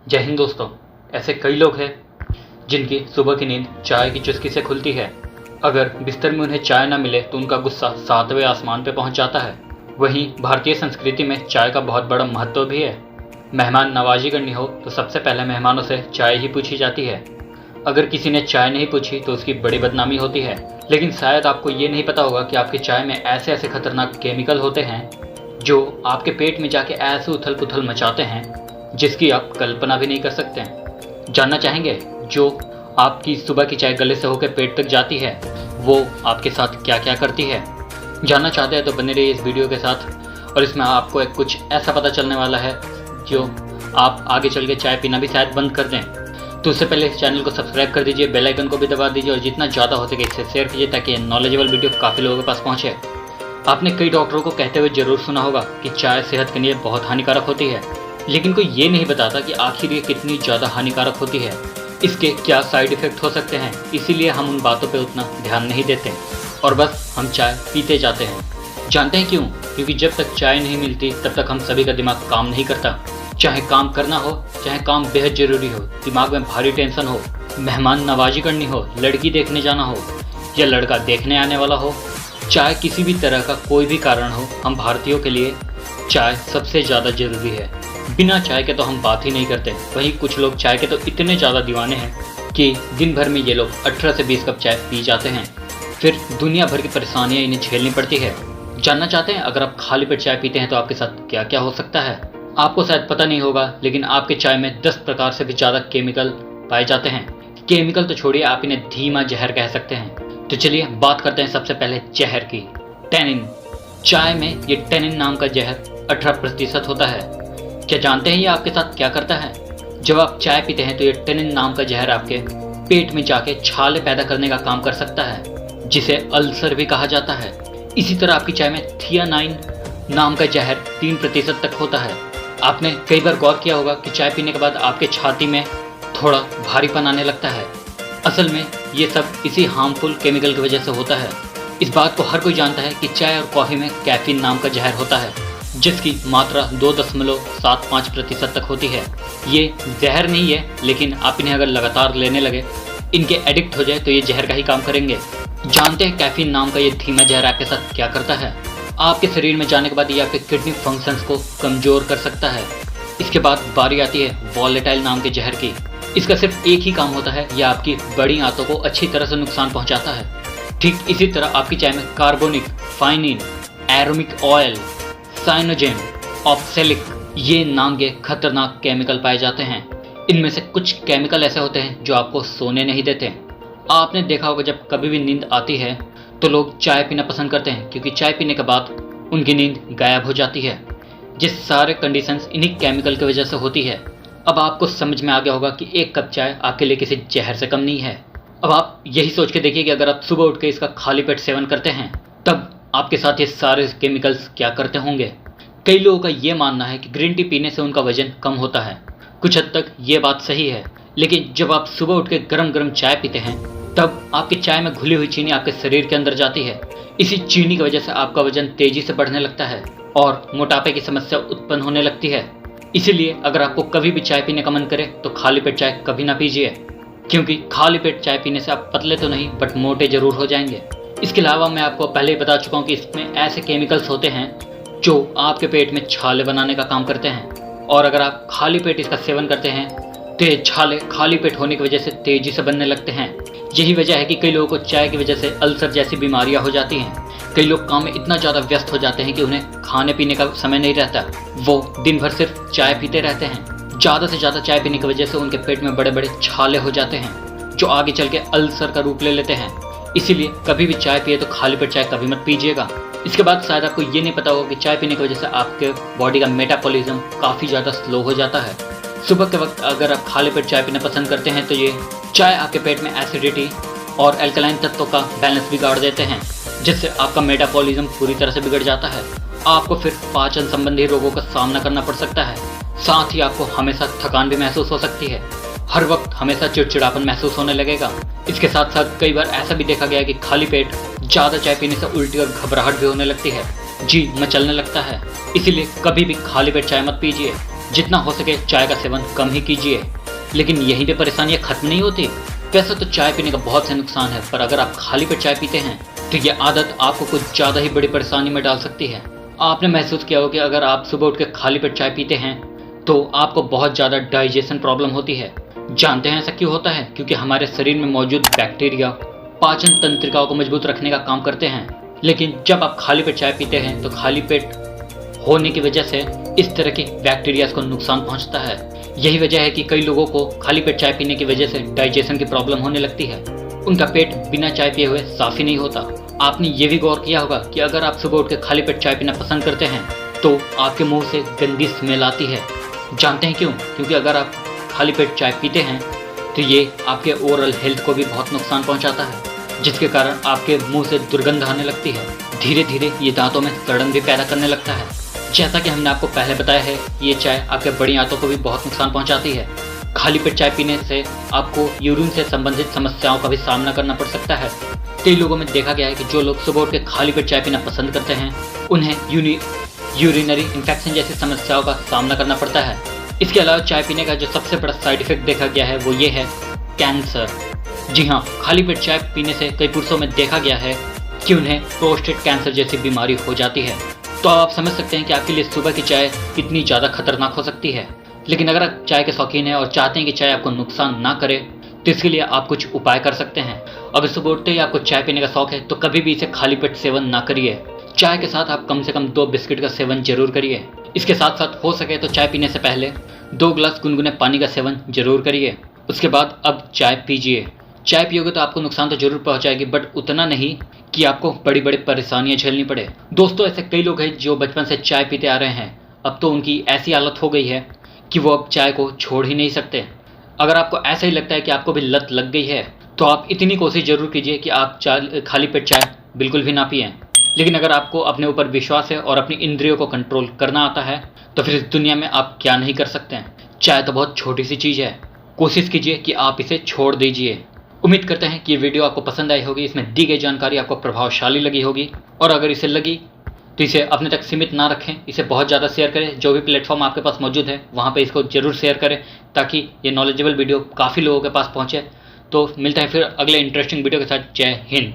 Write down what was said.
जय हिंद दोस्तों। ऐसे कई लोग हैं जिनकी सुबह की नींद चाय की चुस्की से खुलती है। अगर बिस्तर में उन्हें चाय न मिले तो उनका गुस्सा 7वें आसमान पर पहुंच जाता है। वहीं भारतीय संस्कृति में चाय का बहुत बड़ा महत्व भी है। मेहमान नवाजी करनी हो तो सबसे पहले मेहमानों से चाय ही पूछी जाती है। अगर किसी ने चाय नहीं पूछी तो उसकी बड़ी बदनामी होती है। लेकिन शायद आपको ये नहीं पता होगा कि आपकी चाय में ऐसे ऐसे खतरनाक केमिकल होते हैं जो आपके पेट में जाके ऐसे उथल पुथल मचाते हैं जिसकी आप कल्पना भी नहीं कर सकते हैं। जानना चाहेंगे जो आपकी सुबह की चाय गले से होकर पेट तक जाती है वो आपके साथ क्या क्या करती है? जानना चाहते हैं तो बने रहिए इस वीडियो के साथ। और इसमें आपको कुछ ऐसा पता चलने वाला है जो आप आगे चल के चाय पीना भी शायद बंद कर दें। तो उससे पहले इस चैनल को सब्सक्राइब कर दीजिए, बेल आइकन को भी दबा दीजिए और जितना ज़्यादा हो सके इसे शेयर कीजिए ताकि ये नॉलेजेबल वीडियो काफ़ी लोगों के पास पहुँचे। आपने कई डॉक्टरों को कहते हुए जरूर सुना होगा कि चाय सेहत के लिए बहुत हानिकारक होती है, लेकिन कोई ये नहीं बताता कि आखिर ये कितनी ज़्यादा हानिकारक होती है, इसके क्या साइड इफ़ेक्ट हो सकते हैं। इसीलिए हम उन बातों पे उतना ध्यान नहीं देते और बस हम चाय पीते जाते हैं। जानते हैं क्यों? क्योंकि जब तक चाय नहीं मिलती तब तक हम सभी का दिमाग काम नहीं करता। चाहे काम करना हो, चाहे काम बेहद ज़रूरी हो, दिमाग में भारी टेंशन हो, मेहमान नवाजी करनी हो, लड़की देखने जाना हो या लड़का देखने आने वाला हो, चाहे किसी भी तरह का कोई भी कारण हो, हम भारतीयों के लिए चाय सबसे ज़्यादा ज़रूरी है। बिना चाय के तो हम बात ही नहीं करते। वहीं कुछ लोग चाय के तो इतने ज़्यादा दीवाने हैं कि दिन भर में ये लोग 18 से 20 कप चाय पी जाते हैं। फिर दुनिया भर की परेशानियां इन्हें झेलनी पड़ती है। जानना चाहते हैं अगर आप खाली पेट चाय पीते हैं तो आपके साथ क्या क्या हो सकता है? आपको शायद पता नहीं होगा, लेकिन आपके चाय में 10 प्रकार से भी ज़्यादा केमिकल पाए जाते हैं। केमिकल तो छोड़िए, आप इन्हें धीमा जहर कह सकते हैं। तो चलिए बात करते हैं सबसे पहले जहर की। टेनिन। चाय में ये टेनिन नाम का जहर 18% होता है। क्या जानते हैं ये आपके साथ क्या करता है? जब आप चाय पीते हैं तो ये टेनिन नाम का जहर आपके पेट में जाके छाले पैदा करने का काम कर सकता है, जिसे अल्सर भी कहा जाता है। इसी तरह आपकी चाय में थियानाइन नाम का जहर 3% तक होता है। आपने कई बार गौर किया होगा कि चाय पीने के बाद आपके छाती में थोड़ा भारीपन आने लगता है। असल में ये सब इसी हार्मफुल केमिकल की वजह से होता है। इस बात को हर कोई जानता है कि चाय और कॉफ़ी में कैफीन नाम का जहर होता है, जिसकी मात्रा 2.75% तक होती है। ये जहर नहीं है, लेकिन आप इन्हें अगर लगातार लेने लगे, इनके एडिक्ट हो जाए तो ये जहर का ही काम करेंगे। जानते हैं कैफीन नाम का ये धीमा जहर आपके साथ क्या करता है? आपके शरीर में जाने के बाद ये आपके किडनी फंक्शंस को कमज़ोर कर सकता है। इसके बाद बारी आती है वॉलेटाइल नाम के जहर की। इसका सिर्फ एक ही काम होता है, यह आपकी बड़ी आंतों को अच्छी तरह से नुकसान पहुँचाता है। ठीक इसी तरह आपकी चाय में कार्बोनिक, फाइनिन, एरोमिक ऑयल, साइनोजेन, ऑक्सैलिक ये नाम के खतरनाक केमिकल पाए जाते हैं। इनमें से कुछ केमिकल ऐसे होते हैं जो आपको सोने नहीं देते। आपने देखा होगा जब कभी भी नींद आती है तो लोग चाय पीना पसंद करते हैं, क्योंकि चाय पीने के बाद उनकी नींद गायब हो जाती है। जिस सारे कंडीशंस इन्हीं केमिकल की वजह से होती है। अब आपको समझ में आ गया होगा कि एक कप चाय आपके लिए किसी जहर से कम नहीं है। अब आप यही सोच के देखिए कि अगर आप सुबह उठ के इसका खाली पेट सेवन करते हैं तब आपके साथ ये सारे केमिकल्स क्या करते होंगे। कई लोगों का ये मानना है कि ग्रीन टी पीने से उनका वजन कम होता है। कुछ हद तक ये बात सही है, लेकिन जब आप सुबह उठ के गरम गरम चाय पीते हैं तब आपकी चाय में घुली हुई चीनी आपके शरीर के अंदर जाती है। इसी चीनी की वजह से आपका वजन तेजी से बढ़ने लगता है और मोटापे की समस्या उत्पन्न होने लगती है। इसीलिए अगर आपको कभी भी चाय पीने का मन करे तो खाली पेट चाय कभी ना पीजिए, क्योंकि खाली पेट चाय पीने से आप पतले तो नहीं बट मोटे जरूर हो जाएंगे। इसके अलावा मैं आपको पहले ही बता चुका हूँ कि इसमें ऐसे केमिकल्स होते हैं जो आपके पेट में छाले बनाने का काम करते हैं, और अगर आप खाली पेट इसका सेवन करते हैं तो ये छाले खाली पेट होने की वजह से तेजी से बनने लगते हैं। यही वजह है कि कई लोगों को चाय की वजह से अल्सर जैसी बीमारियां हो जाती हैं। कई लोग काम में इतना ज़्यादा व्यस्त हो जाते हैं कि उन्हें खाने पीने का समय नहीं रहता। वो दिन भर सिर्फ चाय पीते रहते हैं। ज़्यादा से ज़्यादा चाय पीने की वजह से उनके पेट में बड़े बड़े छाले हो जाते हैं जो आगे चल के अल्सर का रूप ले लेते हैं। इसीलिए कभी भी चाय पिए तो खाली पेट चाय कभी मत पीजिएगा। इसके बाद शायद आपको ये नहीं पता होगा कि चाय पीने की वजह से आपके बॉडी का मेटाबॉलिज्म काफ़ी ज़्यादा स्लो हो जाता है। सुबह के वक्त अगर आप खाली पेट चाय पीना पसंद करते हैं तो ये चाय आपके पेट में एसिडिटी और एल्कलाइन तत्वों का बैलेंस बिगाड़ देते हैं, जिससे आपका मेटाबॉलिज्म पूरी तरह से बिगड़ जाता है। आपको फिर पाचन संबंधी रोगों का सामना करना पड़ सकता है। साथ ही आपको हमेशा थकान भी महसूस हो सकती है। हर वक्त हमेशा चिड़चिड़ापन महसूस होने लगेगा। इसके साथ साथ कई बार ऐसा भी देखा गया है कि खाली पेट ज़्यादा चाय पीने से उल्टी और घबराहट भी होने लगती है, जी मचलने लगता है। इसीलिए कभी भी खाली पेट चाय मत पीजिए। जितना हो सके चाय का सेवन कम ही कीजिए। लेकिन यहीं पे परेशानियाँ खत्म नहीं होती। वैसे तो चाय पीने का बहुत से नुकसान है, पर अगर आप खाली पेट चाय पीते हैं तो ये आदत आपको कुछ ज़्यादा ही बड़ी परेशानी में डाल सकती है। आपने महसूस किया हो कि अगर आप सुबह उठ के खाली पेट चाय पीते हैं तो आपको बहुत ज़्यादा डाइजेशन प्रॉब्लम होती है। जानते हैं ऐसा क्यों होता है? क्योंकि हमारे शरीर में मौजूद बैक्टीरिया पाचन तंत्रिकाओं को मजबूत रखने का काम करते हैं। लेकिन जब आप खाली पेट चाय पीते हैं तो खाली पेट होने की वजह से इस तरह की बैक्टीरिया को नुकसान पहुंचता है। यही वजह है कि कई लोगों को खाली पेट चाय पीने की वजह से डाइजेशन की प्रॉब्लम होने लगती है। उनका पेट बिना चाय पिए हुए साफ ही नहीं होता। आपने ये भी गौर किया होगा कि अगर आप सुबह उठ के खाली पेट चाय पीना पसंद करते हैं तो आपके मुंह से गंदी स्मेल आती है। जानते हैं क्यों? क्योंकि अगर आप खाली पेट चाय पीते हैं तो ये आपके ओरल हेल्थ को भी बहुत नुकसान पहुंचाता है, जिसके कारण आपके मुंह से दुर्गंध आने लगती है। धीरे धीरे ये दांतों में सड़न भी पैदा करने लगता है। जैसा कि हमने आपको पहले बताया है, ये चाय आपके बड़ी आंतों को भी बहुत नुकसान पहुंचाती है। खाली पेट चाय पीने से आपको यूरिन से संबंधित समस्याओं का भी सामना करना पड़ सकता है। कई लोगों में देखा गया है कि जो लोग सुबह उठ के खाली पेट चाय पीना पसंद करते हैं उन्हें यूरिनरी इन्फेक्शन जैसी समस्याओं का सामना करना पड़ता है। इसके अलावा चाय पीने का जो सबसे बड़ा साइड इफेक्ट देखा गया है वो ये है कैंसर। जी हाँ, खाली पेट चाय पीने से कई पुरुषों में देखा गया है कि उन्हें प्रोस्टेट कैंसर जैसी बीमारी हो जाती है। तो आप समझ सकते हैं कि आपके लिए सुबह की चाय कितनी ज़्यादा खतरनाक हो सकती है। लेकिन अगर आप चाय के शौकीन हैं और चाहते हैं कि चाय आपको नुकसान ना करे तो इसके लिए आप कुछ उपाय कर सकते हैं। अगर सुबह उठते ही आपको चाय पीने का शौक है तो कभी भी इसे खाली पेट सेवन ना करिए। चाय के साथ आप कम से कम 2 बिस्किट का सेवन जरूर करिए। इसके साथ साथ हो सके तो चाय पीने से पहले 2 गिलास गुनगुने पानी का सेवन जरूर करिए। उसके बाद अब चाय पीजिए। चाय पियोगे तो आपको नुकसान तो जरूर पहुंचाएगी, बट उतना नहीं कि आपको बड़ी बड़ी परेशानियां झेलनी पड़े। दोस्तों, ऐसे कई लोग हैं जो बचपन से चाय पीते आ रहे हैं। अब तो उनकी ऐसी हालत हो गई है कि वो अब चाय को छोड़ ही नहीं सकते। अगर आपको ऐसा ही लगता है कि आपको भी लत लग गई है तो आप इतनी कोशिश जरूर कीजिए कि आप खाली पेट चाय बिल्कुल भी ना पिएं। लेकिन अगर आपको अपने ऊपर विश्वास है और अपनी इंद्रियों को कंट्रोल करना आता है तो फिर इस दुनिया में आप क्या नहीं कर सकते हैं। चाय तो बहुत छोटी सी चीज़ है, कोशिश कीजिए कि आप इसे छोड़ दीजिए। उम्मीद करते हैं कि ये वीडियो आपको पसंद आई होगी, इसमें दी गई जानकारी आपको प्रभावशाली लगी होगी। और अगर इसे लगी तो इसे अपने तक सीमित ना रखें, इसे बहुत ज़्यादा शेयर करें। जो भी प्लेटफॉर्म आपके पास मौजूद है वहाँ पे इसको जरूर शेयर करें ताकि ये नॉलेजेबल वीडियो काफ़ी लोगों के पास पहुँचे। तो मिलते हैं फिर अगले इंटरेस्टिंग वीडियो के साथ। जय हिंद।